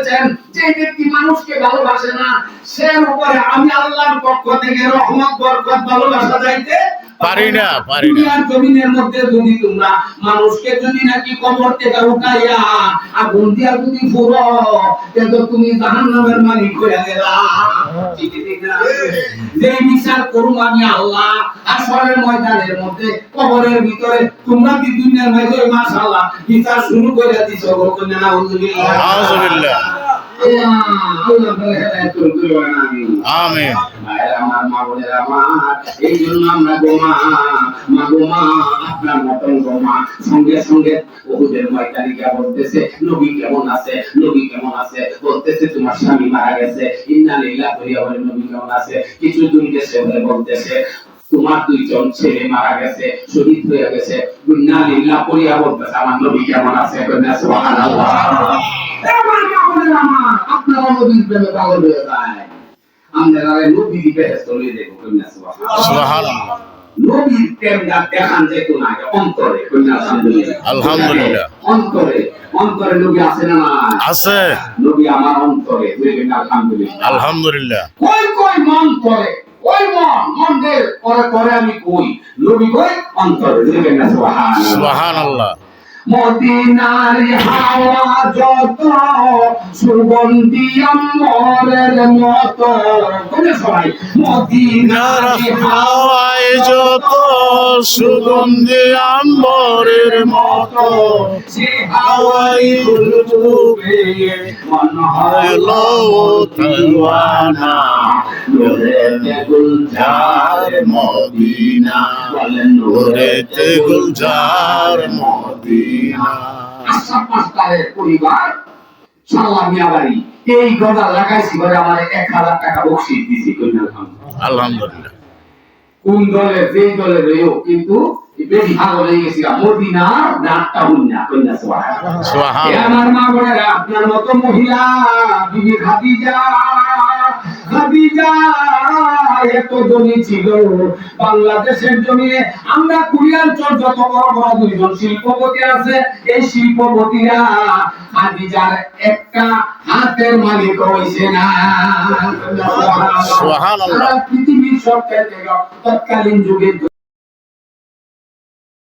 বলেছেন যে ব্যক্তি মানুষকে ভালোবাসে না সে উপরে আমি আল্লাহর পক্ষ থেকে রহমত বরকত ভালোবাসা যাইতে পারি না। দুনিয়ার জমিনের মধ্যে যদি তোমরা মানুষকে যদি নাকি কবর থেকে উঠাইয়া আগুন দিয়া যদি পুরো তো তুমি জাহান্নামের মালিক হয়ে গেলা। ঠিক না? যে বিচার করুম আমি আল্লাহ আসরের ময়দানের মধ্যে কবরের ভিতরে তোমরা কি দুনিয়ার মধ্যে মাশাআল্লাহ বিচার শুরু করে দিছো গো না আউযুবিল্লাহ আউযুবিল্লাহ আল্লাহ বলে হেদায়েত করুন আমিন আমিন। আমার মা বোনেরা আমার এই জন্য আমরা গোমা আপনার মতন গোমা সঙ্গে সঙ্গে ওহুদের ময়দানে গিয়ে বলতেছে নবী কেমন আছে বলতেছে তোমার স্বামী মারা গেছে ইন্না লিল্লাহি ওয়া ইন্না ইলাইহি কেমন আছে কিছু দূর গেছে বলতেছে তোমার দুইজন ছেলে মারা গেছে শহীদ হয়ে গেছে ইন্না লিল্লাহি পড়িয়া বলতেছে আমার নবী কেমন আছে সুবহানাল্লাহ। আমার মা বোনেরা আমার আপনার নবীর প্রেমে পাগল হয়ে যায় আমরা নবী বেহেশত লই দেব কইনা সুবহানাল্লাহ। নবীর প্রেমটা দেখান যেত না অন্তরে কইনা আলহামদুলিল্লাহ আলহামদুলিল্লাহ। অন্তরে নবী আছে না আছে নবী আমার অন্তরে কইনা আলহামদুলিল্লাহ আলহামদুলিল্লাহ। কই মন করে ওই মন দে করে আমি কই নবী কই অন্তরে কইনা সুবহানাল্লাহ সুবহানাল্লাহ। মদিনার হাওয়া যত সুগন্ধি আম্বরের মতো কোন সবাই মদিনার হাওয়ায় যত সুগন্ধি আম্বরের মতো সে হাওয়াই ডুবে মন হলো দিওয়ানা নূরেতে গুলজার মদিনা বলেন নূরেতে গুলজার মদিনা। আশরাফের পরিবার সালামিয়া বাড়ি এই গদা লাগাইছি বলে আমার 1000 টাকা বকশিশ দিছি কইনা আলহামদুলিল্লাহ। কোন দলে যেই দলে রইও কিন্তু বেশি ভালো হয়ে গেছি মদিনার নাটটা বুঝনা কইনা সুবহানাল্লাহ। সুবহানাল্লাহ। আমার মা বোনেরা আপনার মতো মহিলা বিবি খাদিজা এত জমি ছিল বাংলাদেশের জমিনে আমরা কুড়িয়াঞ্চল যত বড় বড় দুইজন শিল্পপতি আছে এই শিল্পপতিরা খাদিজার একটা হাতের মালিক হইছে না সুবহানাল্লাহ। পৃথিবীর সব ক্ষেত্রে তৎকালীন যুগে